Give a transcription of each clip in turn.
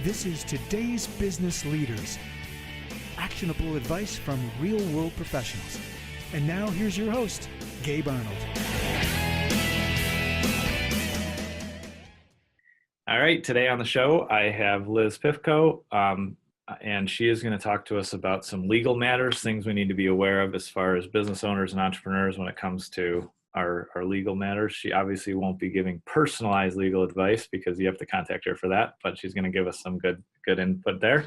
This is Today's Business Leaders. Actionable advice from real-world professionals. And now here's your host, Gabe Arnold. All right, today on the show, I have Liz Pifko, and she is going to talk to us about some legal matters, things we need to be aware of as far as business owners and entrepreneurs when it comes to our legal matters. She obviously won't be giving personalized legal advice because you have to contact her for that, but she's going to give us some good input there.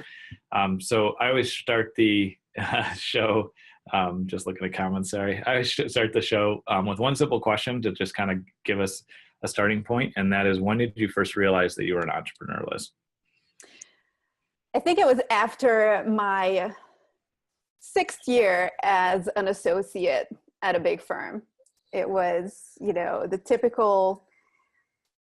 So I always start the show, just looking at the comments, sorry. I should start the show with one simple question to just kind of give us a starting point, and that is, when did you first realize that you were an entrepreneur, Liz? I think it was after my 6th year as an associate at a big firm. It was, the typical,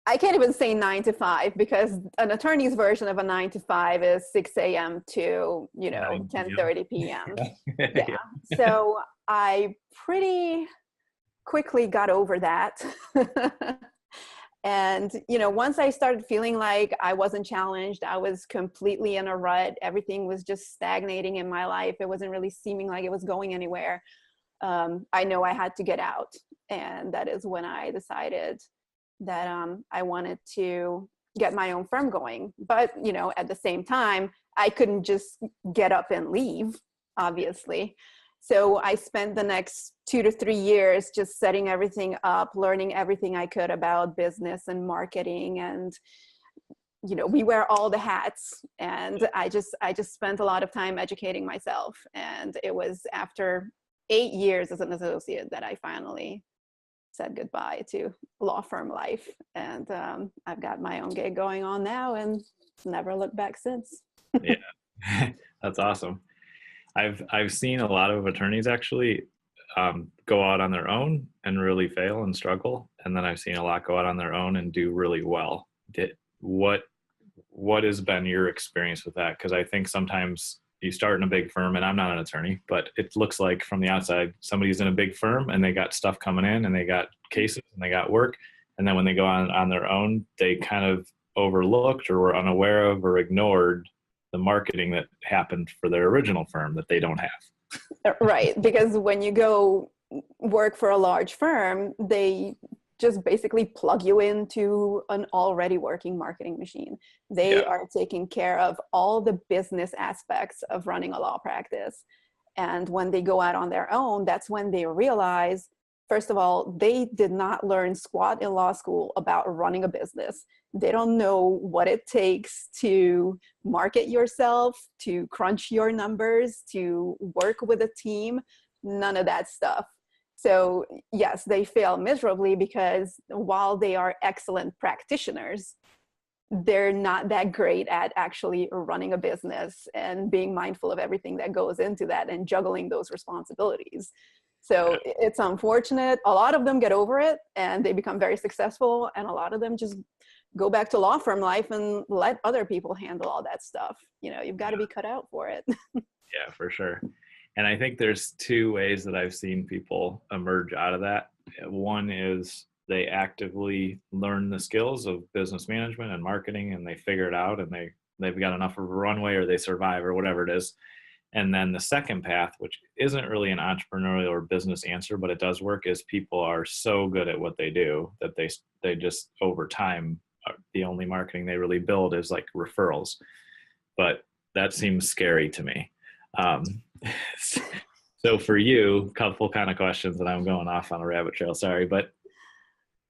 I can't even say 9 to 5 because an attorney's version of a 9 to 5 is 6 a.m. to, 10:30 p.m. Yeah. So I pretty quickly got over that. And, once I started feeling like I wasn't challenged, I was completely in a rut. Everything was just stagnating in my life. It wasn't really seeming like it was going anywhere. I know I had to get out. And that is when I decided that I wanted to get my own firm going. But, at the same time, I couldn't just get up and leave, obviously. So I spent the next 2 to 3 years just setting everything up, learning everything I could about business and marketing. And, we wear all the hats. And I just spent a lot of time educating myself. And it was after 8 years as an associate that I finally said goodbye to law firm life. And I've got my own gig going on now and never looked back since. Yeah, that's awesome. I've seen a lot of attorneys actually go out on their own and really fail and struggle. And then I've seen a lot go out on their own and do really well. What has been your experience with that? Because I think sometimes you start in a big firm, and I'm not an attorney, but it looks like from the outside, somebody's in a big firm and they got stuff coming in and they got cases and they got work. And then when they go on their own, they kind of overlooked or were unaware of or ignored the marketing that happened for their original firm that they don't have. Right. Because when you go work for a large firm, they just basically plug you into an already working marketing machine. They are taking care of all the business aspects of running a law practice. And when they go out on their own, that's when they realize, first of all, they did not learn squat in law school about running a business. They don't know what it takes to market yourself, to crunch your numbers, to work with a team, none of that stuff. So yes, they fail miserably because while they are excellent practitioners, they're not that great at actually running a business and being mindful of everything that goes into that and juggling those responsibilities. So it's unfortunate. A lot of them get over it and they become very successful. And a lot of them just go back to law firm life and let other people handle all that stuff. You've got to be cut out for it. Yeah, for sure. And I think there's 2 ways that I've seen people emerge out of that. One is they actively learn the skills of business management and marketing, and they figure it out, and they've got enough of a runway, or they survive, or whatever it is. And then the second path, which isn't really an entrepreneurial or business answer, but it does work, is people are so good at what they do that they just over time, the only marketing they really build is like referrals. But that seems scary to me. So for you, couple kind of questions, and I'm going off on a rabbit trail, sorry, but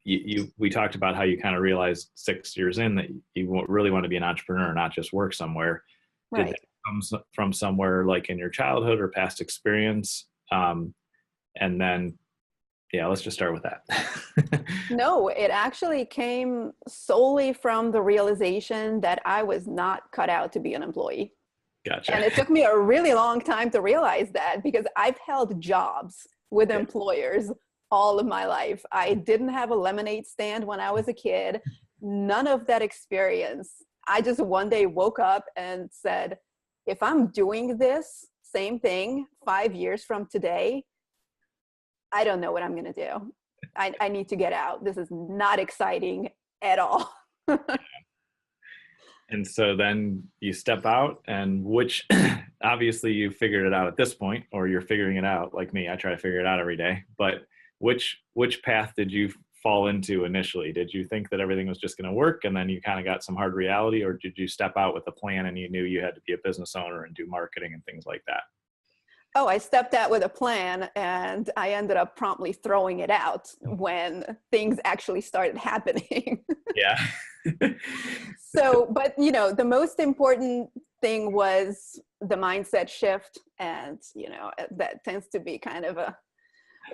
we talked about how you kind of realized 6 years in that you really want to be an entrepreneur, not just work somewhere. Right. Did that come from somewhere like in your childhood or past experience? And then, let's just start with that. No, it actually came solely from the realization that I was not cut out to be an employee. Gotcha. And it took me a really long time to realize that because I've held jobs with employers all of my life. I didn't have a lemonade stand when I was a kid. None of that experience. I just one day woke up and said, if I'm doing this same thing 5 years from today, I don't know what I'm going to do. I need to get out. This is not exciting at all. And so then you step out, and which obviously you figured it out at this point, or you're figuring it out like me. I try to figure it out every day. But which path did you fall into initially? Did you think that everything was just going to work, and then you kind of got some hard reality, or did you step out with a plan and you knew you had to be a business owner and do marketing and things like that? Oh, I stepped out with a plan, and I ended up promptly throwing it out when things actually started happening. Yeah. So, but the most important thing was the mindset shift. And, that tends to be kind of a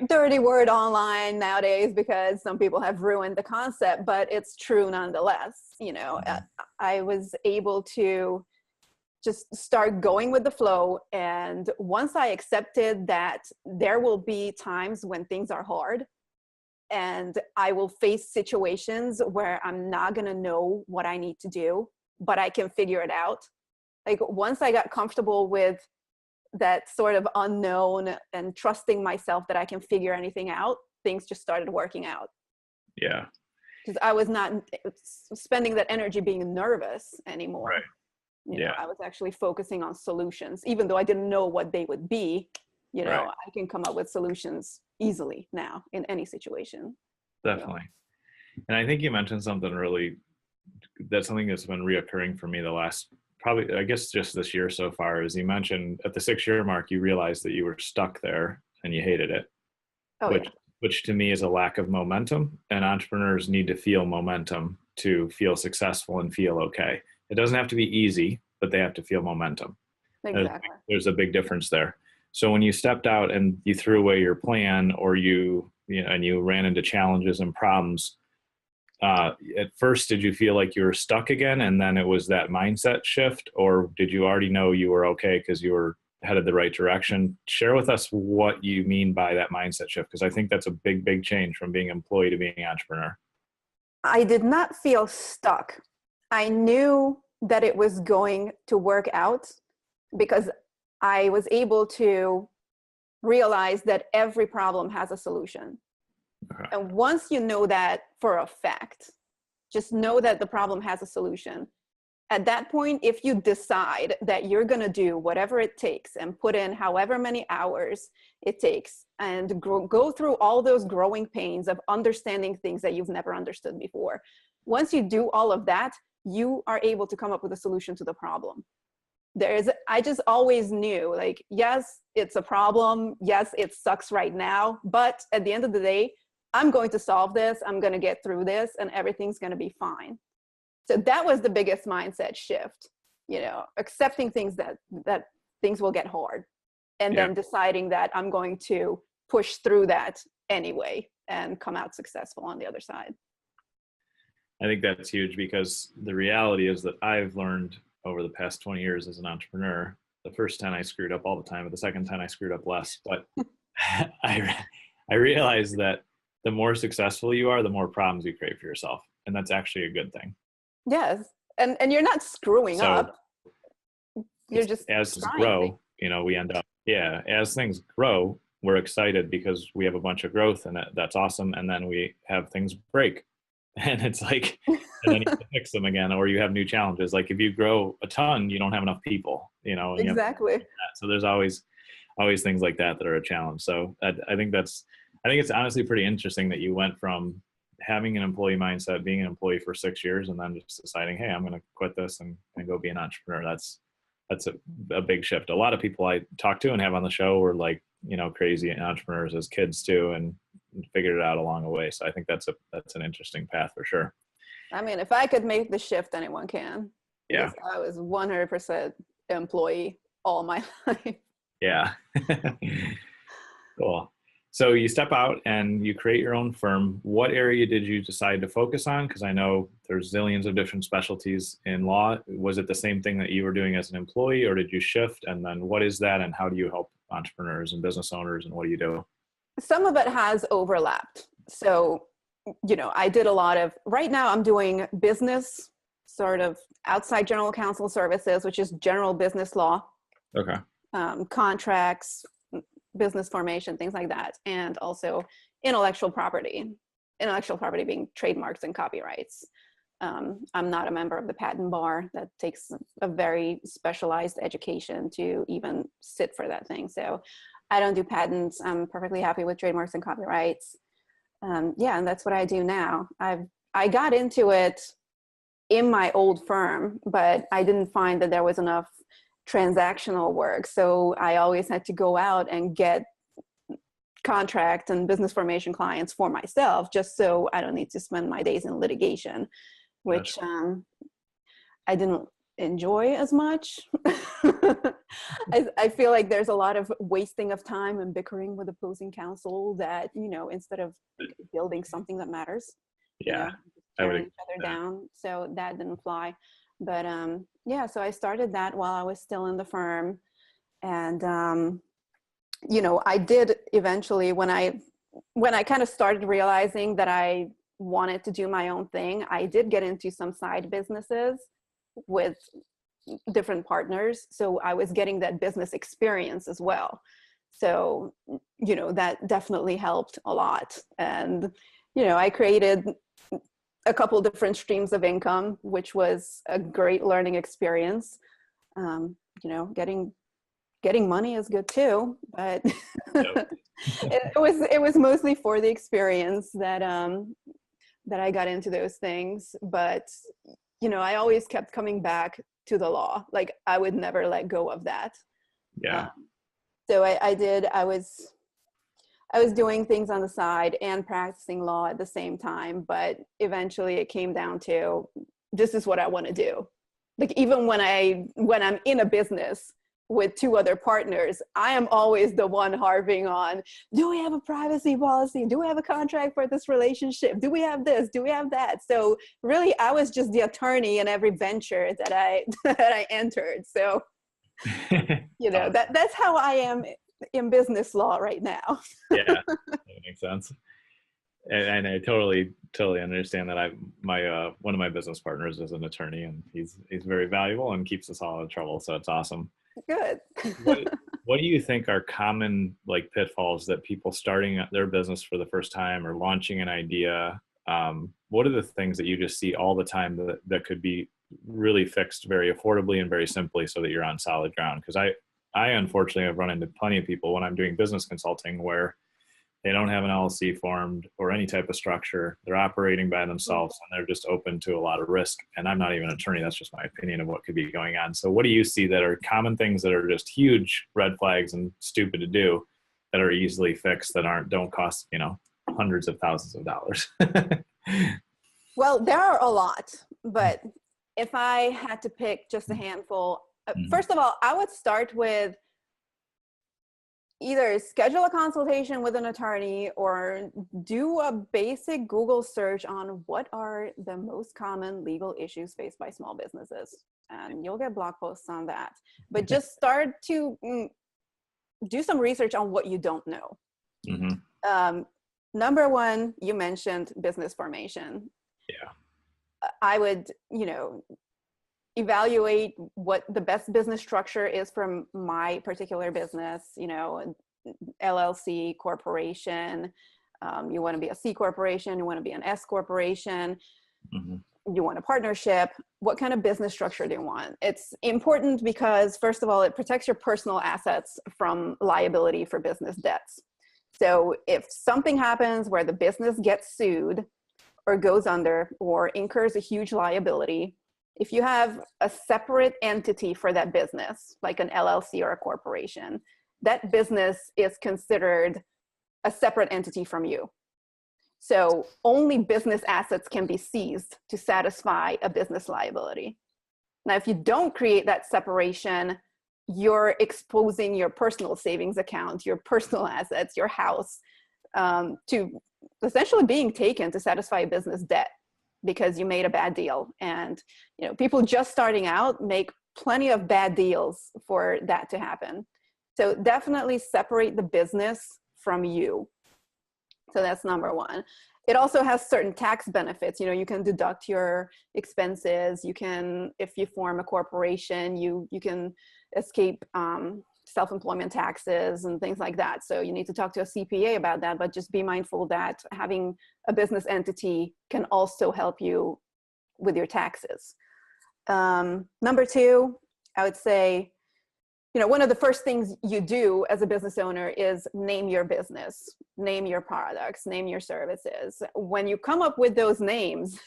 dirty word online nowadays because some people have ruined the concept, but it's true nonetheless. I was able to just start going with the flow. And once I accepted that there will be times when things are hard and I will face situations where I'm not going to know what I need to do, but I can figure it out. Like once I got comfortable with that sort of unknown and trusting myself that I can figure anything out, things just started working out. Yeah. Because I was not spending that energy being nervous anymore. Right. I was actually focusing on solutions, even though I didn't know what they would be. Right. I can come up with solutions easily now in any situation. Definitely. And I think you mentioned something that's something that's been reoccurring for me the last, probably, I guess just this year so far, is you mentioned at the 6-year mark, you realized that you were stuck there and you hated it, which to me is a lack of momentum, and entrepreneurs need to feel momentum to feel successful and feel okay. It doesn't have to be easy, but they have to feel momentum. Exactly. There's a big difference there. So when you stepped out and you threw away your plan, or you ran into challenges and problems, at first, did you feel like you were stuck again, and then it was that mindset shift, or did you already know you were okay because you were headed the right direction? Share with us what you mean by that mindset shift, because I think that's a big, big change from being employee to being entrepreneur. I did not feel stuck. I knew that it was going to work out because I was able to realize that every problem has a solution. Okay. And once you know that for a fact, just know that the problem has a solution. At that point, if you decide that you're going to do whatever it takes and put in however many hours it takes and go through all those growing pains of understanding things that you've never understood before, once you do all of that, you are able to come up with a solution to the problem. I just always knew, like, yes, it's a problem. Yes, it sucks right now. But at the end of the day, I'm going to solve this. I'm going to get through this and everything's going to be fine. So that was the biggest mindset shift, accepting things that things will get hard, and then deciding that I'm going to push through that anyway and come out successful on the other side. I think that's huge, because the reality is that I've learned over the past 20 years as an entrepreneur, the first 10 I screwed up all the time, but the second 10 I screwed up less. But I realized that the more successful you are, the more problems you create for yourself. And that's actually a good thing. Yes. And you're not screwing up. You're just as things grow, we end up, as things grow, we're excited because we have a bunch of growth, and that's awesome. And then we have things break. And it's like, and then you have to fix them again, or you have new challenges. Like if you grow a ton, you don't have enough people, Exactly. So there's always things like that are a challenge. So I think it's honestly pretty interesting that you went from having an employee mindset, being an employee for 6 years, and then just deciding, hey, I'm going to quit this and go be an entrepreneur. That's a big shift. A lot of people I talk to and have on the show were like, crazy entrepreneurs as kids too, and figured it out along the way. So I think that's an interesting path for sure. I mean, if I could make the shift, anyone can. Yeah. I was 100% employee all my life. Yeah. Cool. So you step out and you create your own firm. What area did you decide to focus on? Because I know there's zillions of different specialties in law. Was it the same thing that you were doing as an employee, or did you shift? And then what is that, and how do you help entrepreneurs and business owners, and what do you do? Some of it has overlapped. So, I did a lot of, right now I'm doing business, sort of outside general counsel services, which is general business law. Okay. Contracts, business formation, things like that. And also intellectual property being trademarks and copyrights. I'm not a member of the patent bar. That takes a very specialized education to even sit for that thing. So I don't do patents. I'm perfectly happy with trademarks and copyrights. Yeah, and that's what I do now. I got into it in my old firm, but I didn't find that there was enough transactional work. So I always had to go out and get contract and business formation clients for myself, just so I don't need to spend my days in litigation, which I didn't enjoy as much. I feel like there's a lot of wasting of time and bickering with opposing counsel that, you know, instead of building something that matters, Yeah, tearing each other down. So that didn't fly. But yeah, so I started that while I was still in the firm. And you know, I did eventually, when I kind of started realizing that I wanted to do my own thing, I did get into some side businesses with different partners. So I was getting that business experience as well. So, you know, that definitely helped a lot. And, you know, I created a couple different streams of income, which was a great learning experience. You know, getting money is good too, but it was mostly for the experience that I got into those things. But you know, I always kept coming back to the law. Like I would never let go of that. Yeah. So I was doing things on the side and practicing law at the same time, but eventually it came down to, this is what I want to do. Like even when I'm in a business with two other partners, I am always the one harping on, do we have a privacy policy? Do we have a contract for this relationship? Do we have this? Do we have that? So really, I was just the attorney in every venture that I entered. So, you know, that's how I am in business law right now. Yeah, that makes sense. And I totally understand that. One of my business partners is an attorney, and he's very valuable and keeps us all out of trouble. So it's awesome. Good. What do you think are common like pitfalls that people starting their business for the first time or launching an idea? What are the things that you just see all the time that could be really fixed very affordably and very simply so that you're on solid ground? Because I unfortunately have run into plenty of people when I'm doing business consulting where they don't have an LLC formed or any type of structure. They're operating by themselves and they're just open to a lot of risk. And I'm not even an attorney. That's just my opinion of what could be going on. So what do you see that are common things that are just huge red flags and stupid to do that are easily fixed that don't cost, you know, hundreds of thousands of dollars? Well, there are a lot, but if I had to pick just a handful, first of all, I would start with either schedule a consultation with an attorney or do a basic Google search on what are the most common legal issues faced by small businesses. And you'll get blog posts on that. But just start to do some research on what you don't know. Mm-hmm. Number one, you mentioned business formation. Yeah. I would, you know, evaluate what the best business structure is for my particular business, you know, LLC, corporation. You want to be a C corporation, you want to be an S corporation, you want a partnership. What kind of business structure do you want? It's important because, first of all, it protects your personal assets from liability for business debts. So if something happens where the business gets sued or goes under or incurs a huge liability, if you have a separate entity for that business, like an LLC or a corporation, that business is considered a separate entity from you. So only business assets can be seized to satisfy a business liability. Now, if you don't create that separation, you're exposing your personal savings account, your personal assets, your house, to essentially being taken to satisfy a business debt because you made a bad deal. And, you know, people just starting out make plenty of bad deals for that to happen. So definitely separate the business from you. So that's number one. It also has certain tax benefits. You know, you can deduct your expenses. You can, if you form a corporation, you can escape self-employment taxes and things like that. So you need to talk to a CPA about that, but just be mindful that having a business entity can also help you with your taxes. Number two, I would say, one of the first things you do as a business owner is name your business, name your products, name your services. When you come up with those names,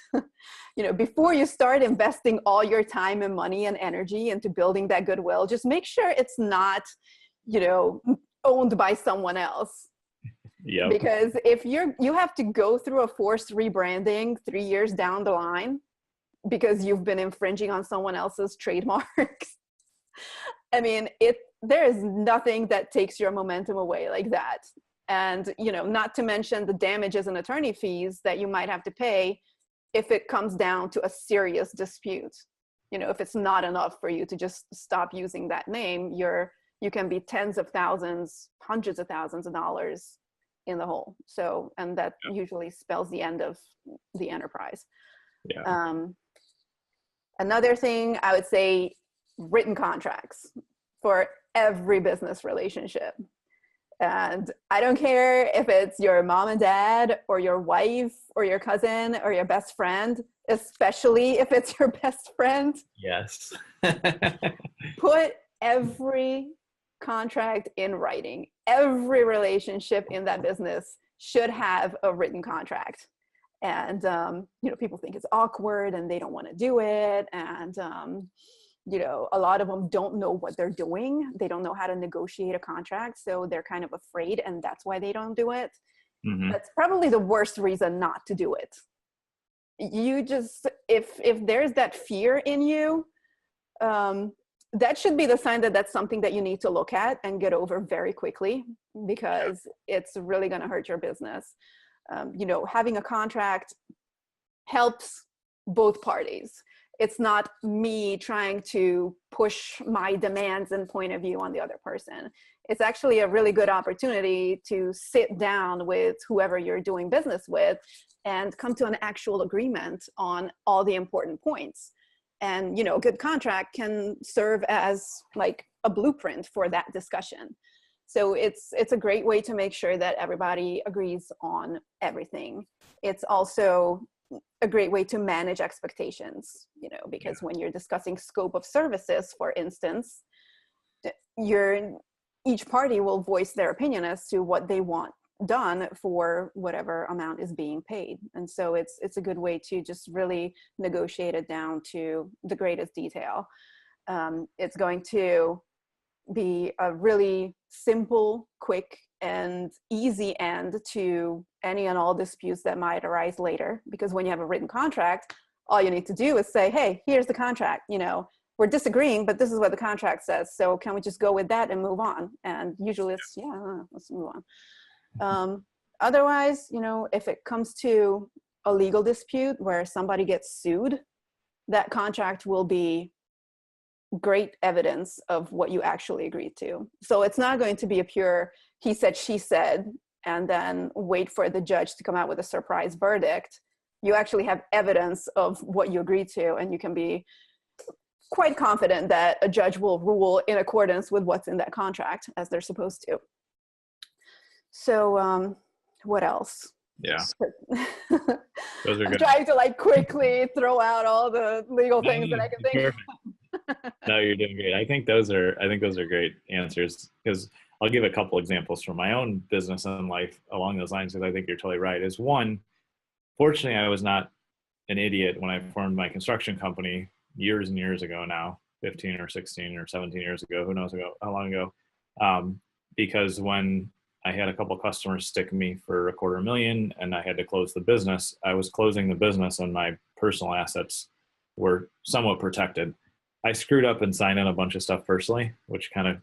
before you start investing all your time and money and energy into building that goodwill, just make sure it's not, owned by someone else. Yeah. Because if you have to go through a forced rebranding 3 years down the line because you've been infringing on someone else's trademarks. I mean, there is nothing that takes your momentum away like that. And, not to mention the damages and attorney fees that you might have to pay if it comes down to a serious dispute. If it's not enough for you to just stop using that name, you can be tens of thousands, hundreds of thousands of dollars in the hole. So, and that usually spells the end of the enterprise. Yeah. Another thing I would say, written contracts for every business relationship. And I don't care if it's your mom and dad or your wife or your cousin or your best friend, especially if it's your best friend. Yes. Put every contract in writing. Every relationship in that business should have a written contract. And, people think it's awkward and they don't want to do it. And, a lot of them don't know what they're doing. They don't know how to negotiate a contract. So they're kind of afraid, and that's why they don't do it. Mm-hmm. That's probably the worst reason not to do it. You just, if there's that fear in you, that should be the sign that that's something that you need to look at and get over very quickly, because it's really going to hurt your business. Having a contract helps both parties. It's not me trying to push my demands and point of view on the other person. It's actually a really good opportunity to sit down with whoever you're doing business with and come to an actual agreement on all the important points. And, a good contract can serve as like a blueprint for that discussion. So it's a great way to make sure that everybody agrees on everything. It's also a great way to manage expectations, because when you're discussing scope of services, for instance, each party will voice their opinion as to what they want done for whatever amount is being paid. And so it's a good way to just really negotiate it down to the greatest detail. It's going to be a really simple, quick, and easy end to any and all disputes that might arise later. Because when you have a written contract, all you need to do is say, hey, here's the contract. We're disagreeing, but this is what the contract says. So can we just go with that and move on? And usually it's, let's move on. Otherwise, if it comes to a legal dispute where somebody gets sued, that contract will be great evidence of what you actually agreed to. So it's not going to be a pure he said, she said, and then wait for the judge to come out with a surprise verdict. You actually have evidence of what you agreed to, and you can be quite confident that a judge will rule in accordance with what's in that contract as they're supposed to. So what else? Yeah. Those are I'm good. trying to quickly throw out all the legal things that I can think of. No, you're doing great. I think those are great answers, because I'll give a couple examples from my own business and life along those lines, because I think you're totally right. Is one, fortunately, I was not an idiot when I formed my construction company years and years ago now, 15 or 16 or 17 years ago, who knows how long ago, because when I had a couple customers stick me for $250,000 and I had to close the business, I was closing the business and my personal assets were somewhat protected. I screwed up and signed in a bunch of stuff personally, which kind of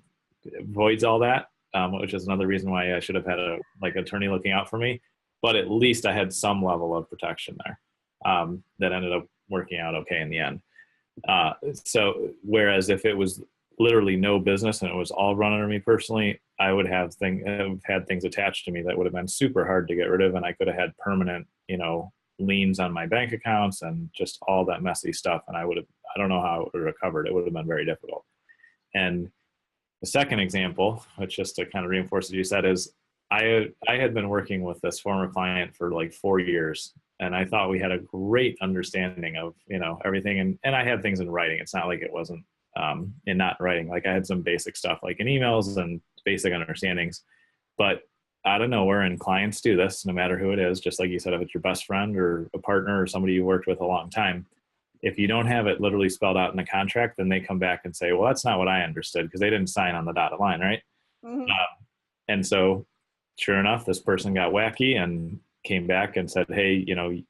voids all that, which is another reason why I should have had a attorney looking out for me. But at least I had some level of protection there that ended up working out okay in the end. So whereas if it was literally no business and it was all run under me personally, I would have had things attached to me that would have been super hard to get rid of, and I could have had permanent, liens on my bank accounts and just all that messy stuff. And I don't know how it would have recovered. It would have been very difficult. And the second example, which just to kind of reinforce what you said, is I had been working with this former client for 4 years, and I thought we had a great understanding of, everything. And I had things in writing. It's not like it wasn't in not writing. Like I had some basic stuff like in emails and basic understandings, but out of nowhere, and clients do this no matter who it is, just like you said, if it's your best friend or a partner or somebody you worked with a long time, if you don't have it literally spelled out in the contract, then they come back and say, well, that's not what I understood, because they didn't sign on the dotted line, right? Mhm. And so sure enough, this person got wacky and came back and said, hey,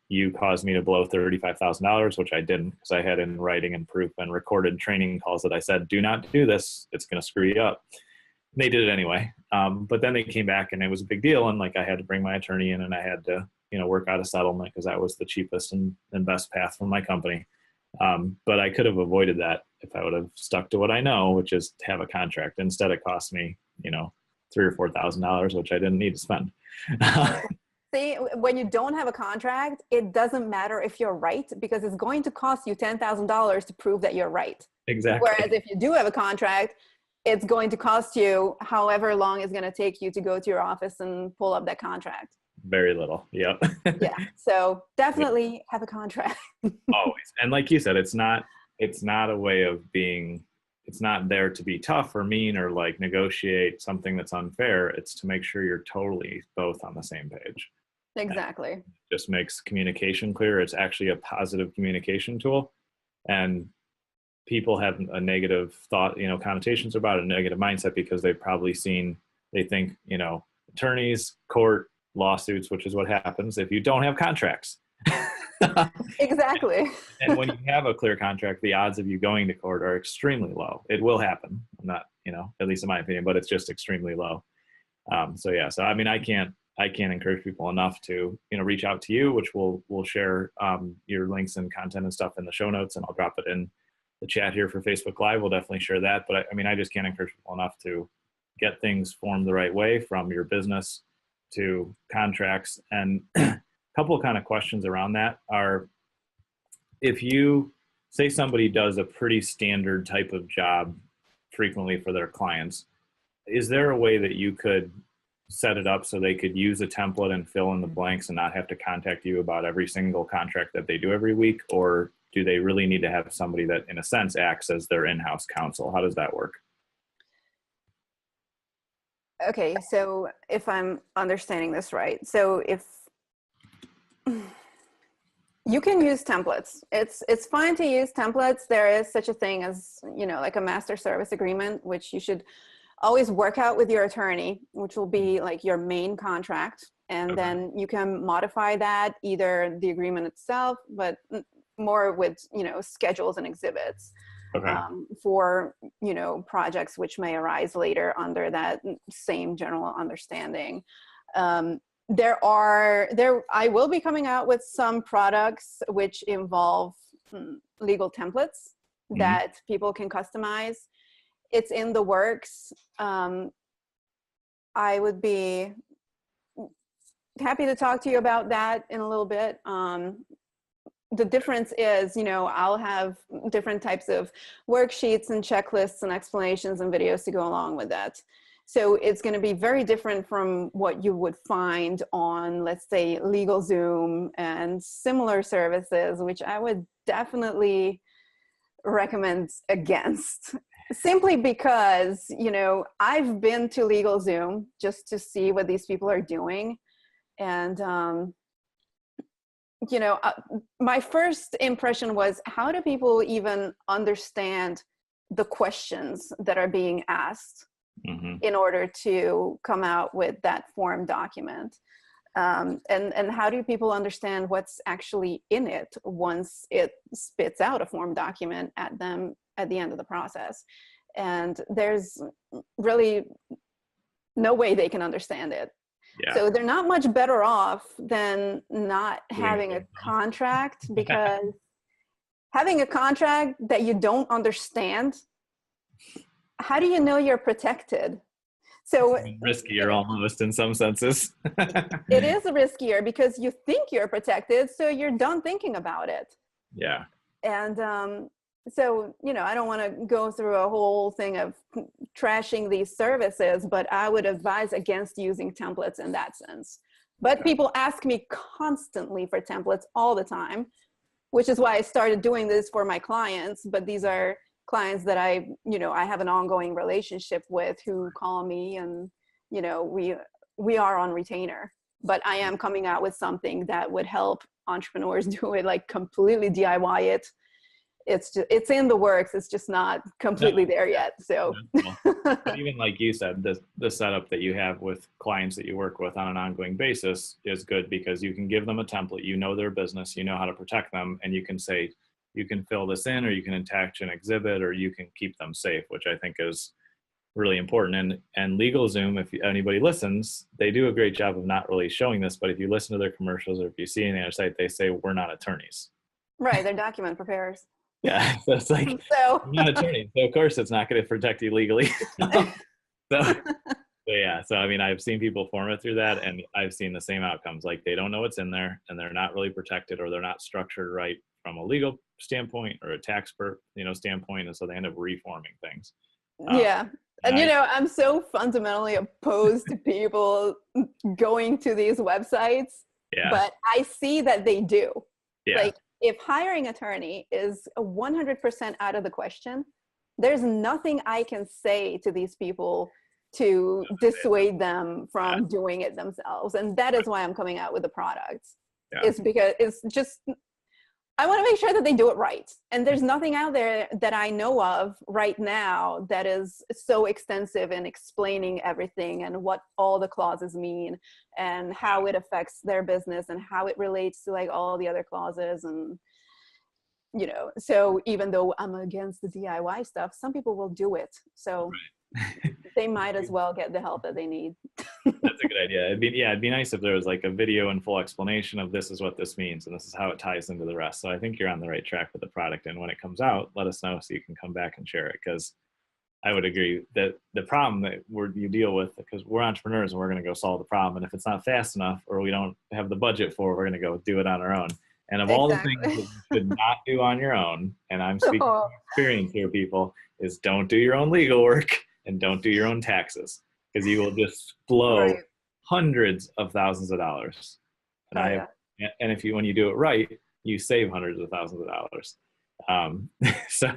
you caused me to blow $35,000, which I didn't, because I had in writing and proof and recorded training calls that I said, do not do this. It's going to screw you up. And they did it anyway. But then they came back and it was a big deal. And like, I had to bring my attorney in and I had to, work out a settlement, because that was the cheapest and best path for my company. But I could have avoided that if I would have stuck to what I know, which is to have a contract. Instead, it cost me, $3,000 or $4,000, which I didn't need to spend. See, when you don't have a contract, it doesn't matter if you're right, because it's going to cost you $10,000 to prove that you're right. Exactly. Whereas if you do have a contract, it's going to cost you however long it's going to take you to go to your office and pull up that contract. Very little. Yep. Yeah. So definitely have a contract. Always. And like you said, it's not a way of being, it's not there to be tough or mean or like negotiate something that's unfair. It's to make sure you're totally both on the same page. Exactly. And it just makes communication clear. It's actually a positive communication tool. And people have a negative thought, connotations about a negative mindset, because they've probably they think, attorneys, court, lawsuits, which is what happens if you don't have contracts. Exactly. And when you have a clear contract, the odds of you going to court are extremely low. It will happen. I'm not, at least in my opinion, but it's just extremely low. So I mean, I can't encourage people enough to, reach out to you, which we'll share your links and content and stuff in the show notes, and I'll drop it in the chat here for Facebook Live. We'll definitely share that. But I just can't encourage people enough to get things formed the right way, from your business to contracts. And a couple of kind of questions around that are, if you say somebody does a pretty standard type of job frequently for their clients, is there a way that you could set it up so they could use a template and fill in the blanks and not have to contact you about every single contract that they do every week? Or do they really need to have somebody that, in a sense, acts as their in-house counsel? How does that work? Okay, so if I'm understanding this right, so if you can use templates, it's fine to use templates. There is such a thing as, like a master service agreement, which you should always work out with your attorney, which will be like your main contract. And then you can modify that, either the agreement itself, but more with, schedules and exhibits. Okay. For, projects which may arise later under that same general understanding. I will be coming out with some products which involve legal templates that people can customize. It's in the works. I would be happy to talk to you about that in a little bit. The difference is, I'll have different types of worksheets and checklists and explanations and videos to go along with that. So it's going to be very different from what you would find on, let's say, LegalZoom and similar services, which I would definitely recommend against. Simply because, I've been to LegalZoom just to see what these people are doing. And, my first impression was, how do people even understand the questions that are being asked in order to come out with that form document? And how do people understand what's actually in it once it spits out a form document at them at the end of the process? And there's really no way they can understand it. Yeah. So they're not much better off than not having a contract, because having a contract that you don't understand, how do you know you're protected? So riskier almost in some senses. It is riskier because you think you're protected, so you're done thinking about it. Yeah. And so, I don't want to go through a whole thing of trashing these services, but I would advise against using templates in that sense. But people ask me constantly for templates all the time, which is why I started doing this for my clients. But these are clients that I have an ongoing relationship with, who call me, and, we are on retainer. But I am coming out with something that would help entrepreneurs do it, like completely DIY it. It's in the works. It's just not completely there yet. So, but even like you said, the setup that you have with clients that you work with on an ongoing basis is good, because you can give them a template, their business, how to protect them, and you can say, you can fill this in, or you can attach an exhibit, or you can keep them safe, which I think is really important. And LegalZoom, if anybody listens, they do a great job of not really showing this, but if you listen to their commercials, or if you see any other site, they say, we're not attorneys. Right, they're document preparers. Yeah, so it's like, I'm not an attorney, so of course it's not going to protect you legally. So yeah, so I mean, I've seen people format through that, and I've seen the same outcomes. Like, they don't know what's in there, and they're not really protected, or they're not structured right from a legal standpoint or a tax standpoint, and so they end up reforming things. Yeah. And I'm so fundamentally opposed to people going to these websites, but I see that they do. Yeah. Like, if hiring attorney is 100% out of the question, there's nothing I can say to these people to dissuade them from doing it themselves. And that is why I'm coming out with the products. It's because it's just, I want to make sure that they do it right. And there's nothing out there that I know of right now that is so extensive in explaining everything, and what all the clauses mean, and how it affects their business, and how it relates to like all the other clauses. And, so even though I'm against the DIY stuff, some people will do it. So they might as well get the help that they need. That's a good idea. It'd be nice if there was like a video and full explanation of, this is what this means, and this is how it ties into the rest. So I think you're on the right track with the product. And when it comes out, let us know so you can come back and share it. Because I would agree that the problem that you deal with, because we're entrepreneurs and we're going to go solve the problem. And if it's not fast enough, or we don't have the budget for it, we're going to go do it on our own. And of all the things that you should not do on your own, and I'm speaking from experience here, people, is don't do your own legal work, and don't do your own taxes, because you will just blow hundreds of thousands of dollars. And when you do it right, you save hundreds of thousands of dollars. So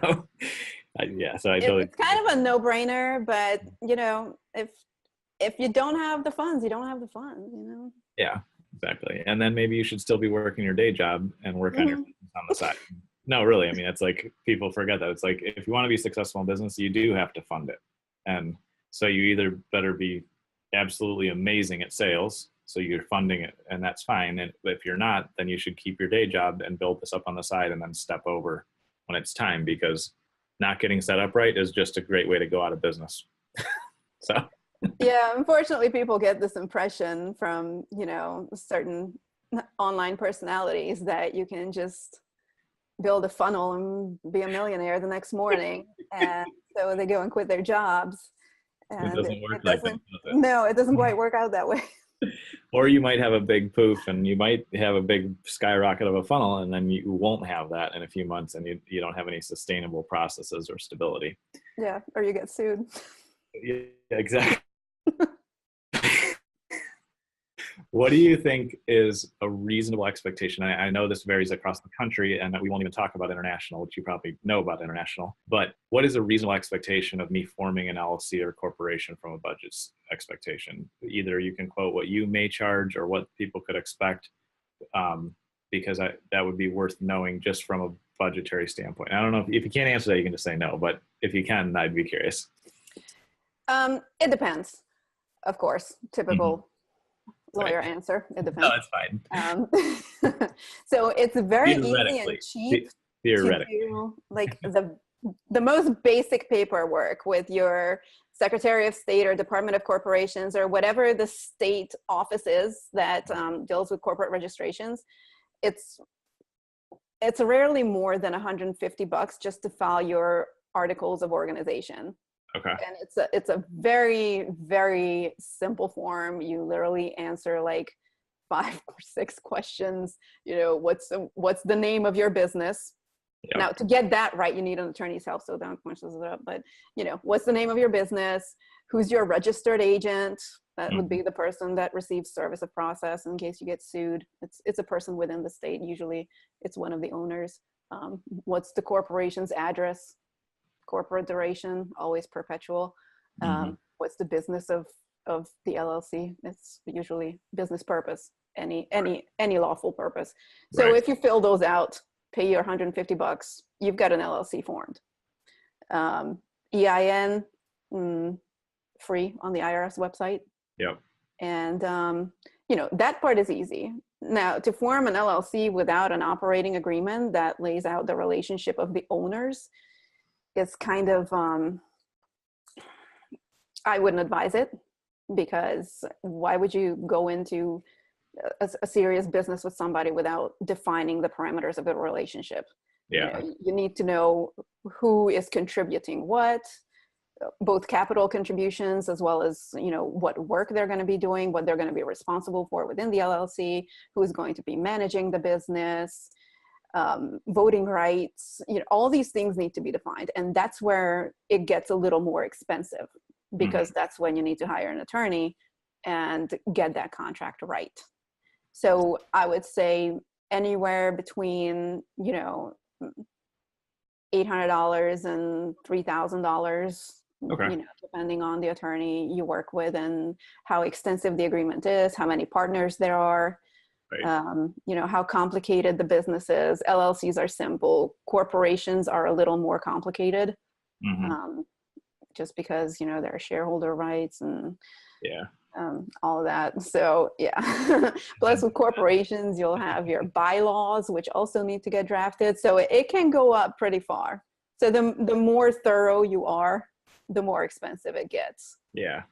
I totally. It's kind of a no-brainer, but if you don't have the funds, you don't have the funds. Yeah, exactly. And then maybe you should still be working your day job and work on your business on the side. No, really. I mean, it's like, people forget that. It's like, if you want to be successful in business, you do have to fund it. And so you either better be absolutely amazing at sales, so you're funding it, and that's fine. And if you're not, then you should keep your day job and build this up on the side, and then step over when it's time, because not getting set up right is just a great way to go out of business. So. Yeah, unfortunately, people get this impression from, certain online personalities that you can just build a funnel and be a millionaire the next morning. And so they go and quit their jobs. And it doesn't work like that, does it? No, it doesn't quite work out that way. Or you might have a big poof, and you might have a big skyrocket of a funnel, and then you won't have that in a few months, and you don't have any sustainable processes or stability. Yeah, or you get sued. Yeah, exactly. What do you think is a reasonable expectation? I know this varies across the country, and that we won't even talk about international, which you probably know about international, but what is a reasonable expectation of me forming an LLC or corporation from a budget expectation? Either you can quote what you may charge or what people could expect, because that would be worth knowing just from a budgetary standpoint. I don't know if you can't answer that, you can just say no, but if you can, I'd be curious. It depends, of course. Typical lawyer answer. It depends. No, that's fine. So it's very easy and cheap to do like the most basic paperwork with your Secretary of State or Department of Corporations or whatever the state office is that deals with corporate registrations. It's rarely more than $150 just to file your articles of organization. Okay. And it's a very, very simple form. You literally answer like 5 or 6 questions. What's the name of your business? Yep. Now, to get that right, you need an attorney's help, so don't punch this up. But what's the name of your business? Who's your registered agent? That would be the person that receives service of process in case you get sued. It's a person within the state. Usually it's one of the owners. What's the corporation's address? Corporate duration, always perpetual. What's the business of the LLC? It's usually business purpose, any lawful purpose. So if you fill those out, pay your $150, you've got an LLC formed. EIN, free on the IRS website. Yep. And, that part is easy. Now, to form an LLC without an operating agreement that lays out the relationship of the owners is kind of, I wouldn't advise it, because why would you go into a serious business with somebody without defining the parameters of the relationship? Yeah. You need to know who is contributing what, both capital contributions as well as, what work they're going to be doing, what they're going to be responsible for within the LLC, who is going to be managing the business, voting rights, all these things need to be defined. And that's where it gets a little more expensive, because that's when you need to hire an attorney and get that contract right. So I would say anywhere between, $800 and $3,000, depending on the attorney you work with and how extensive the agreement is, how many partners there are, how complicated the business is. LLCs are simple. Corporations are a little more complicated, just because, there are shareholder rights and all of that. So plus with corporations, you'll have your bylaws, which also need to get drafted. So it can go up pretty far. So the more thorough you are, the more expensive it gets. Yeah.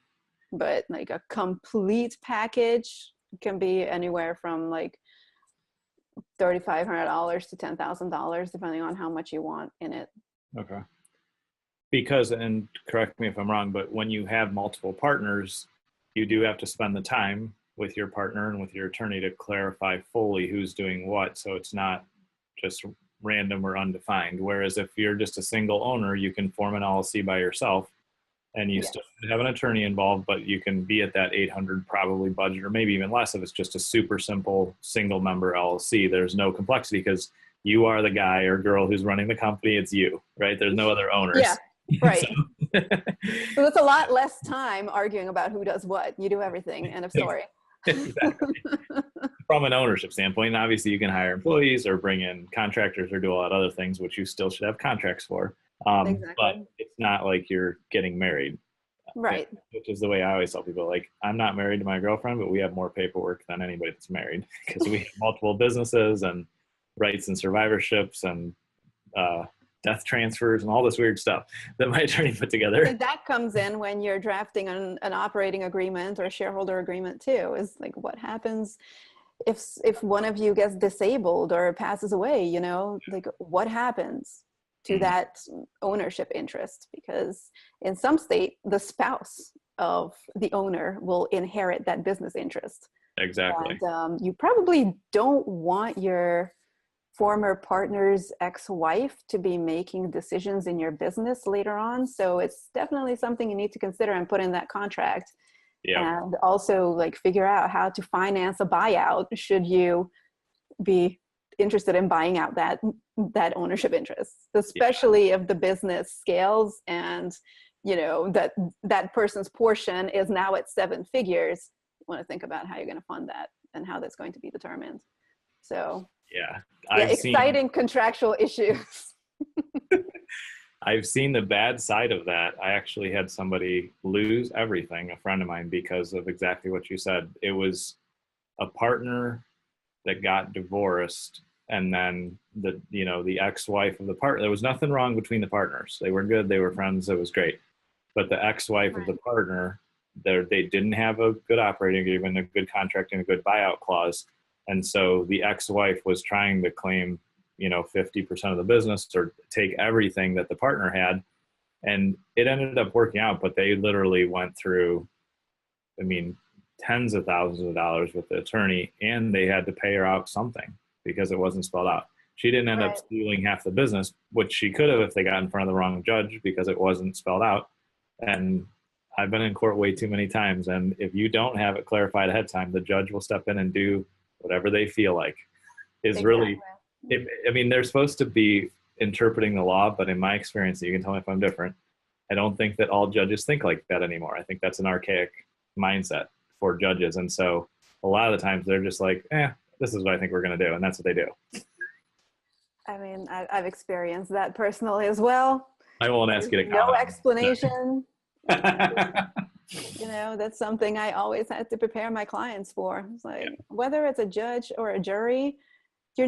But like a complete package can be anywhere from like $3,500 to $10,000, depending on how much you want in it. Okay. Because, and correct me if I'm wrong, but when you have multiple partners, you do have to spend the time with your partner and with your attorney to clarify fully who's doing what. So it's not just random or undefined. Whereas if you're just a single owner, you can form an LLC by yourself and you still have an attorney involved, but you can be at that 800 probably budget, or maybe even less if it's just a super simple single member LLC. There's no complexity because you are the guy or girl who's running the company. It's you, right? There's no other owners. Yeah, right. So it's a lot less time arguing about who does what. You do everything. End of story. Exactly. From an ownership standpoint, obviously you can hire employees or bring in contractors or do a lot of other things, which you still should have contracts for. Exactly. But it's not like you're getting married. Right. Which is the way I always tell people, like, I'm not married to my girlfriend, but we have more paperwork than anybody that's married because we have multiple businesses and rights and survivorships and death transfers and all this weird stuff that my attorney put together. And that comes in when you're drafting an operating agreement or a shareholder agreement too, is like what happens if one of you gets disabled or passes away, like what happens to that ownership interest? Because in some state, the spouse of the owner will inherit that business interest. Exactly. And you probably don't want your former partner's ex-wife to be making decisions in your business later on. So it's definitely something you need to consider and put in that contract. Yeah. And also like figure out how to finance a buyout should you be interested in buying out that ownership interest, especially if the business scales and that person's portion is now at 7 figures. You want to think about how you're going to fund that and how that's going to be determined. So exciting contractual issues. I've seen the bad side of that. I actually had somebody lose everything, a friend of mine, because of exactly what you said. It was a partner that got divorced, and then the ex-wife of the partner. There was nothing wrong between the partners. They were good. They were friends. It was great. But the ex-wife of the partner, they didn't have a good operating agreement, a good contract, and a good buyout clause. And so the ex-wife was trying to claim, 50% of the business or take everything that the partner had. And it ended up working out, but they literally went through, tens of thousands of dollars with the attorney, and they had to pay her out something because it wasn't spelled out. She didn't end up stealing half the business, which she could have if they got in front of the wrong judge because it wasn't spelled out. And I've been in court way too many times, and if you don't have it clarified ahead of time, the judge will step in and do whatever they feel like. Is Exactly. really, I mean, they're supposed to be interpreting the law, but in my experience, you can tell me if I'm different, I don't think that all judges think like that anymore. I think that's an archaic mindset for judges. And so a lot of the times they're just like, this is what I think we're going to do. And that's what they do. I mean, I've experienced that personally as well. I won't ask you to No comment. explanation. You know, that's something I always had to prepare my clients for. It's like, whether it's a judge or a jury, you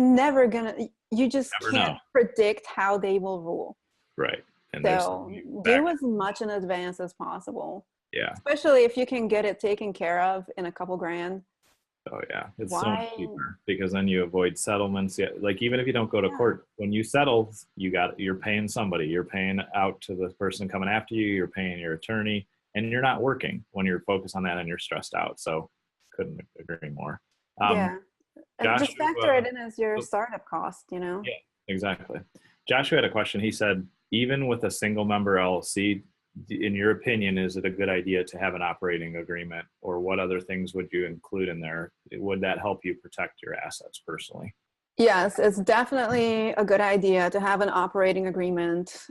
just Never can't know. predict how they will rule. Right. And So do as much in advance as possible. Yeah. Especially if you can get it taken care of in a couple grand. Oh yeah, it's so much cheaper because then you avoid settlements. Yeah, like even if you don't go to court, when you settle, you're paying somebody. You're paying out to the person coming after you. You're paying your attorney, and you're not working when you're focused on that and you're stressed out. So, couldn't agree more. And Joshua, just factor it in as your startup cost. You know. Yeah, exactly. Joshua had a question. He said, even with a single member LLC, in your opinion, is it a good idea to have an operating agreement, or what other things would you include in there? Would that help you protect your assets personally? Yes, it's definitely a good idea to have an operating agreement.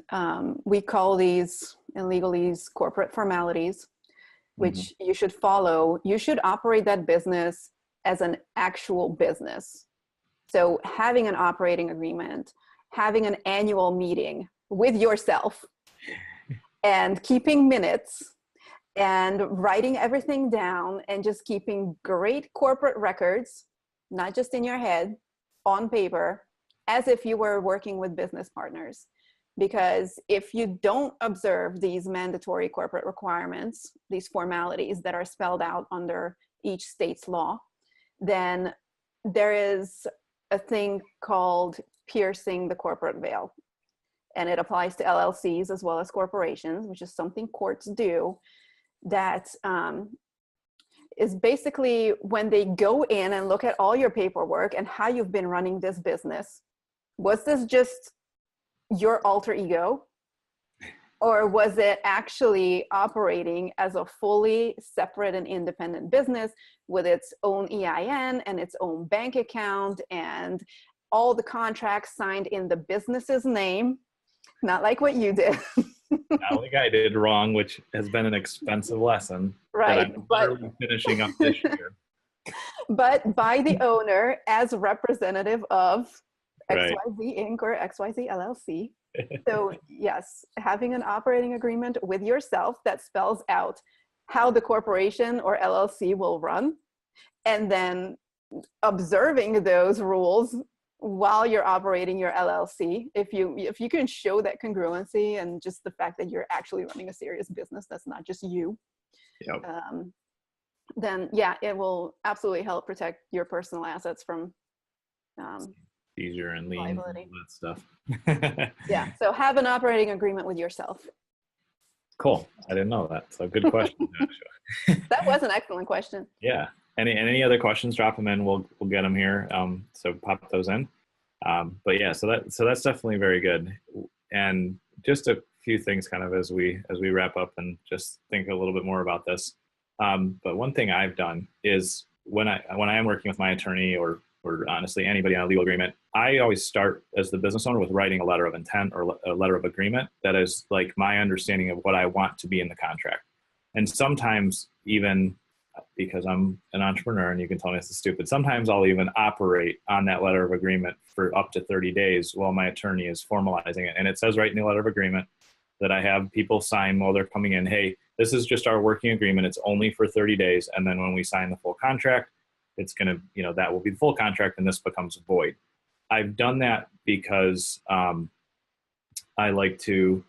We call these in legalese corporate formalities, which you should follow. You should operate that business as an actual business. So having an operating agreement, having an annual meeting with yourself, and keeping minutes and writing everything down and just keeping great corporate records, not just in your head, on paper, as if you were working with business partners. Because if you don't observe these mandatory corporate requirements, these formalities that are spelled out under each state's law, then there is a thing called piercing the corporate veil. And it applies to LLCs as well as corporations, which is something courts do. That is basically when they go in and look at all your paperwork and how you've been running this business. Was this just your alter ego? Or was it actually operating as a fully separate and independent business with its own EIN and its own bank account and all the contracts signed in the business's name? Not like what you did. Not like I did wrong, which has been an expensive lesson. Right. That I'm literally finishing up this year. But by the owner as representative of Right. XYZ Inc. or XYZ LLC. So yes, having an operating agreement with yourself that spells out how the corporation or LLC will run, and then observing those rules while you're operating your LLC. If you can show that congruency and just the fact that you're actually running a serious business, that's not just you, then yeah, it will absolutely help protect your personal assets from easier and lean, liability. all that stuff. Yeah, so have an operating agreement with yourself. Cool. I didn't know that. So good question, Joshua. That was an excellent question. Yeah. Any other questions? Drop them in. We'll get them here. So pop those in. But yeah, so that's definitely very good. And just a few things kind of as we wrap up and just think a little bit more about this. But one thing I've done is when I am working with my attorney or honestly anybody on a legal agreement, I always start as the business owner with writing a letter of intent or a letter of agreement that is like my understanding of what I want to be in the contract. And sometimes even because I'm an entrepreneur and you can tell me this is stupid, sometimes I'll even operate on that letter of agreement for up to 30 days while my attorney is formalizing it. And it says right in the letter of agreement that I have people sign while they're coming in, hey, this is just our working agreement. It's only for 30 days. And then when we sign the full contract, it's going to, that will be the full contract and this becomes void. I've done that because I like to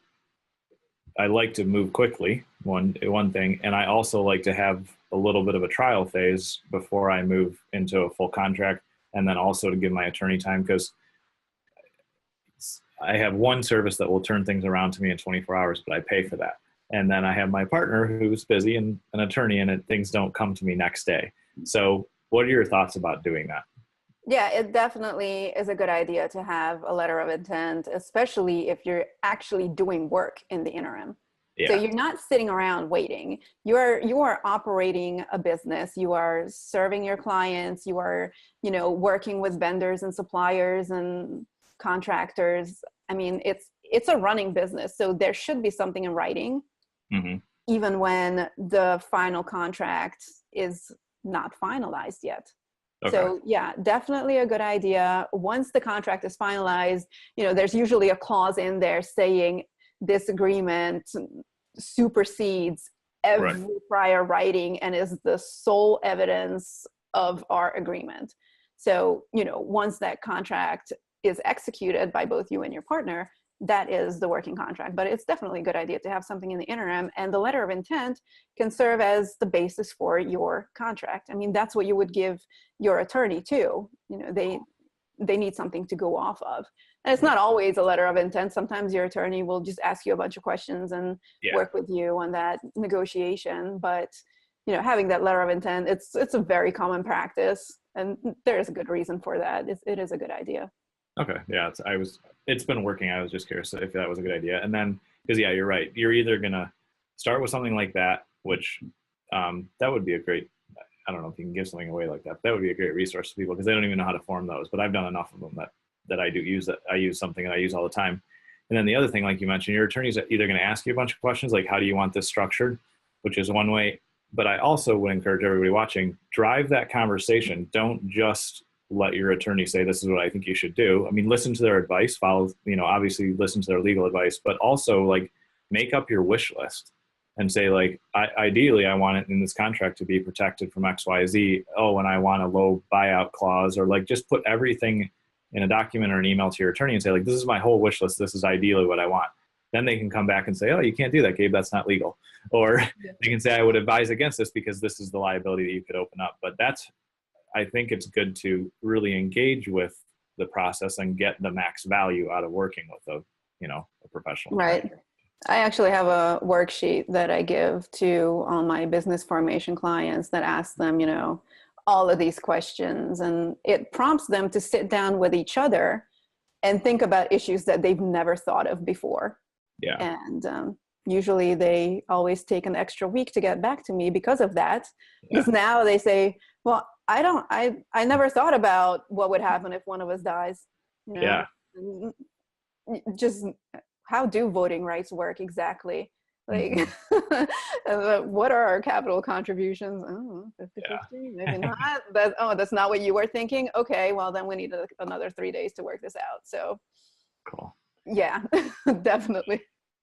move quickly, one thing, and I also like to have a little bit of a trial phase before I move into a full contract, and then also to give my attorney time, because I have one service that will turn things around to me in 24 hours, but I pay for that. And then I have my partner who's busy and an attorney, and things don't come to me next day. So what are your thoughts about doing that? Yeah, it definitely is a good idea to have a letter of intent, especially if you're actually doing work in the interim. So Yeah. you're not sitting around waiting. You are operating a business. You are serving your clients. You are, working with vendors and suppliers and contractors. I mean, it's a running business. So there should be something in writing, Hmm. even when the final contract is not finalized yet. Okay. So yeah, definitely a good idea. Once the contract is finalized, there's usually a clause in there saying this agreement supersedes every Right. prior writing and is the sole evidence of our agreement. So, once that contract is executed by both you and your partner, that is the working contract. But it's definitely a good idea to have something in the interim, and the letter of intent can serve as the basis for your contract. I mean, that's what you would give your attorney too. They need something to go off of. And it's not always a letter of intent. Sometimes your attorney will just ask you a bunch of questions and Yeah. work with you on that negotiation. But, having that letter of intent, it's a very common practice. And there is a good reason for that. It is a good idea. Okay. Yeah. It's been working. I was just curious if that was a good idea. And then, because yeah, you're right. You're either going to start with something like that, which that would be a great, I don't know if you can give something away like that. That would be a great resource to people because they don't even know how to form those. But I've done enough of them that I do use that. I use something that I use all the time. And then the other thing, like you mentioned, your attorney's either going to ask you a bunch of questions like, how do you want this structured? Which is one way. But I also would encourage everybody watching, drive that conversation. Don't just let your attorney say, this is what I think you should do. I mean, listen to their advice, follow, obviously listen to their legal advice, but also like make up your wish list and say like, ideally I want it in this contract to be protected from X, Y, Z. Oh, and I want a low buyout clause, or like just put everything in a document or an email to your attorney and say like, this is my whole wish list. This is ideally what I want. Then they can come back and say, oh, you can't do that, Gabe, that's not legal. Or they can say, I would advise against this because this is the liability that you could open up. But I think it's good to really engage with the process and get the max value out of working with a professional. Right. I actually have a worksheet that I give to all my business formation clients that asks them, all of these questions, and it prompts them to sit down with each other and think about issues that they've never thought of before. Yeah. And usually they always take an extra week to get back to me because of that. Yeah. Because now they say, well, I never thought about what would happen if one of us dies. Yeah. Just how do voting rights work exactly? Like, what are our capital contributions? Oh, 50-50, maybe not. That's not what you were thinking? Okay, well, then we need another 3 days to work this out. So, cool. Yeah, definitely.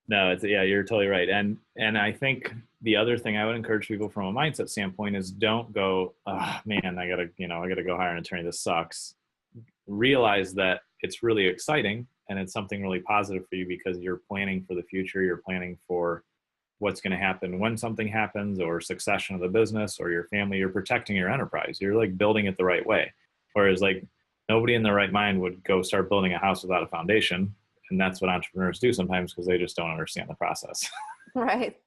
No, you're totally right. And I think the other thing I would encourage people from a mindset standpoint is don't go, oh man, I gotta go hire an attorney. This sucks. Realize that it's really exciting and it's something really positive for you because you're planning for the future. You're planning for what's going to happen when something happens, or succession of the business or your family. You're protecting your enterprise. You're like building it the right way. Whereas like nobody in their right mind would go start building a house without a foundation. And that's what entrepreneurs do sometimes because they just don't understand the process. Right.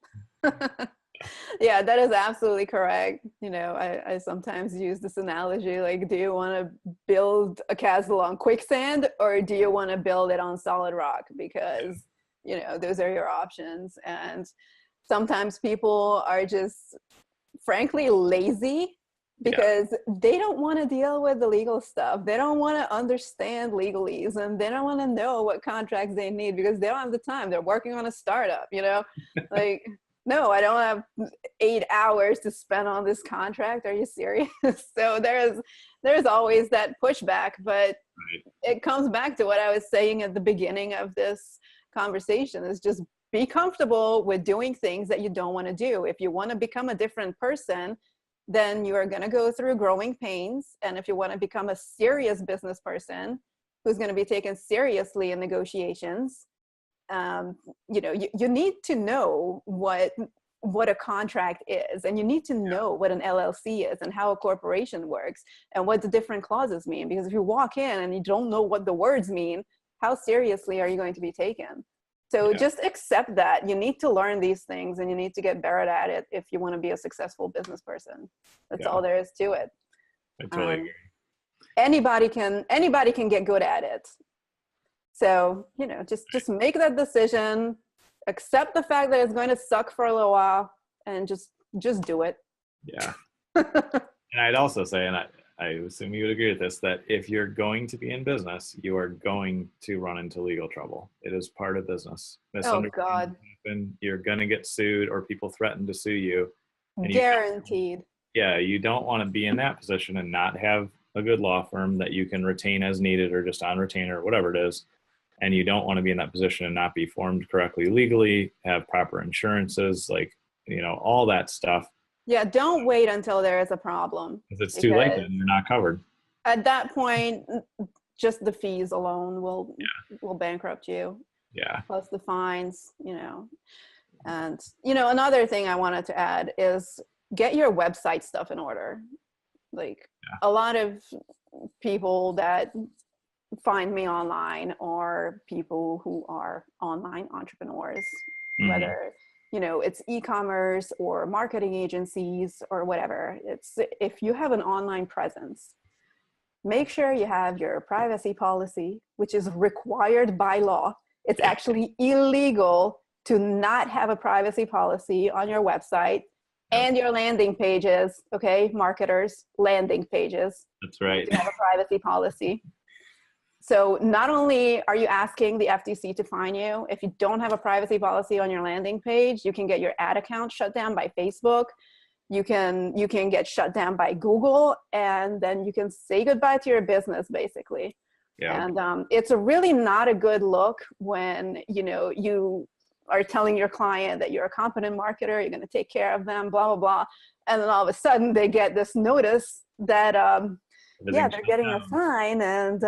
Yeah, that is absolutely correct. I sometimes use this analogy, like, do you want to build a castle on quicksand or do you want to build it on solid rock? Because, those are your options. And sometimes people are just frankly lazy because they don't want to deal with the legal stuff. They don't want to understand legalese, and they don't want to know what contracts they need because they don't have the time. They're working on a startup, like, no, I don't have 8 hours to spend on this contract. Are you serious? So there's always that pushback, but it comes back to what I was saying at the beginning of this conversation, is just be comfortable with doing things that you don't want to do. If you want to become a different person, then you are going to go through growing pains. And if you want to become a serious business person who's going to be taken seriously in negotiations, you need to know what a contract is, and you need to know what an LLC is and how a corporation works and what the different clauses mean. Because if you walk in and you don't know what the words mean, how seriously are you going to be taken? So just accept that you need to learn these things and you need to get better at it if you want to be a successful business person. That's all there is to it. I totally agree. Anybody can get good at it. So, just make that decision, accept the fact that it's going to suck for a little while and just do it. Yeah. And I'd also say, and I assume you would agree with this, that if you're going to be in business, you are going to run into legal trouble. It is part of business. Oh God. Happen, you're going to get sued, or people threaten to sue you. And Guaranteed. You don't want to be in that position and not have a good law firm that you can retain as needed, or just on retainer, or whatever it is. And you don't want to be in that position and not be formed correctly legally, have proper insurances, like, all that stuff. Yeah, don't wait until there is a problem. If it's too late, then you're not covered. At that point, just the fees alone will bankrupt you. Yeah. Plus the fines, And, another thing I wanted to add is get your website stuff in order. Like a lot of people that find me online are people who are online entrepreneurs, whether it's e-commerce or marketing agencies or whatever. It's, if you have an online presence, make sure you have your privacy policy, which is required by law. It's actually illegal to not have a privacy policy on your website and your landing pages. Okay, marketers, landing pages. That's right. You have a privacy policy. So not only are you asking the FTC to fine you, if you don't have a privacy policy on your landing page, you can get your ad account shut down by Facebook. You can get shut down by Google, and then you can say goodbye to your business, basically. Yeah. And it's really not a good look when, you are telling your client that you're a competent marketer, you're going to take care of them, blah, blah, blah. And then all of a sudden they get this notice that, they're getting a fine, and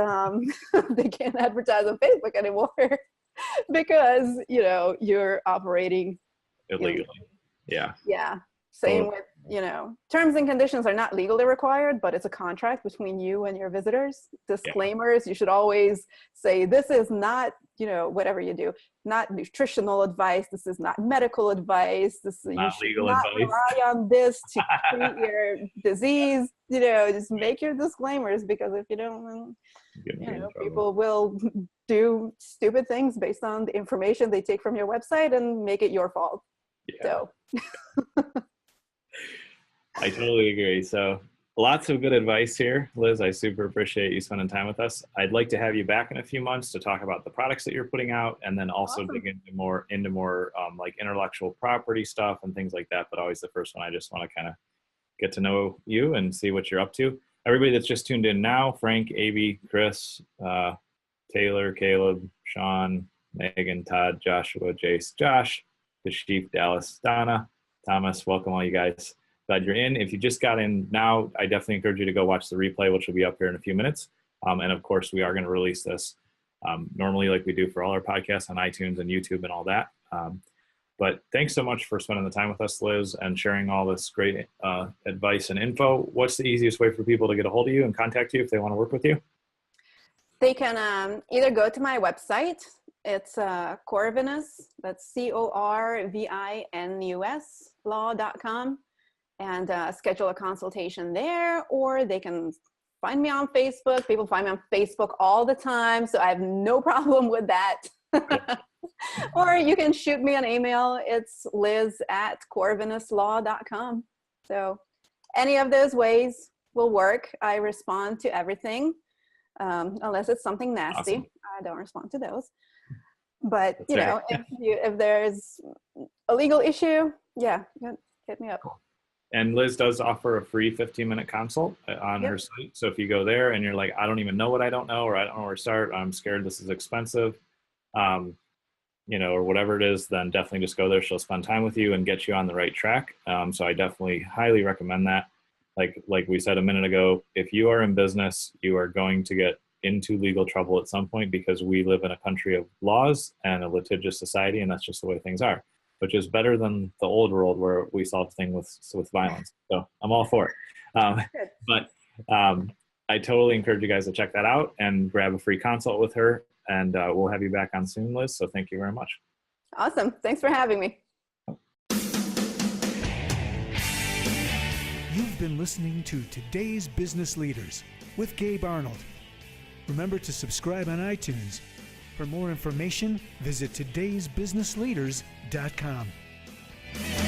they can't advertise on Facebook anymore because, you're operating illegally. Yeah. Yeah. Same with, terms and conditions are not legally required, but it's a contract between you and your visitors. Disclaimers, you should always say, this is not, whatever you do, not nutritional advice. This is not medical advice. This is not legal advice. Rely on this to treat your disease. Just make your disclaimers, because if you don't, people will do stupid things based on the information they take from your website and make it your fault. Yeah. So. I totally agree. So lots of good advice here, Liz. I super appreciate you spending time with us. I'd like to have you back in a few months to talk about the products that you're putting out, and then also dig into more like intellectual property stuff and things like that. But always the first one, I just want to kind of get to know you and see what you're up to. Everybody that's just tuned in now, Frank, Avi, Chris, Taylor, Caleb, Sean, Megan, Todd, Joshua, Jace, Josh, the Chief, Dallas, Donna, Thomas, welcome all you guys. Glad you're in. If you just got in now, I definitely encourage you to go watch the replay, which will be up here in a few minutes. And of course, we are going to release this normally like we do for all our podcasts on iTunes and YouTube and all that. But thanks so much for spending the time with us, Liz, and sharing all this great advice and info. What's the easiest way for people to get a hold of you and contact you if they want to work with you? They can either go to my website. It's Corvinus, that's CORVINUS law.com, and schedule a consultation there, or they can find me on Facebook. People find me on Facebook all the time, so I have no problem with that. Or you can shoot me an email. It's liz@corvinuslaw.com. So any of those ways will work. I respond to everything, unless it's something nasty. Awesome. I don't respond to those. But if there's a legal issue, hit me up. Cool. And Liz does offer a free 15-minute consult on her site. So if you go there and you're like, I don't even know what I don't know, or I don't know where to start, I'm scared this is expensive, or whatever it is, then definitely just go there. She'll spend time with you and get you on the right track. So I definitely highly recommend that. Like we said a minute ago, if you are in business, you are going to get into legal trouble at some point, because we live in a country of laws and a litigious society, and that's just the way things are, which is better than the old world where we solved things with violence. So I'm all for it. But I totally encourage you guys to check that out and grab a free consult with her, and we'll have you back on soon, Liz. So thank you very much. Awesome. Thanks for having me. You've been listening to Today's Business Leaders with Gabe Arnold. Remember to subscribe on iTunes For more information, visit today'sbusinessleaders.com.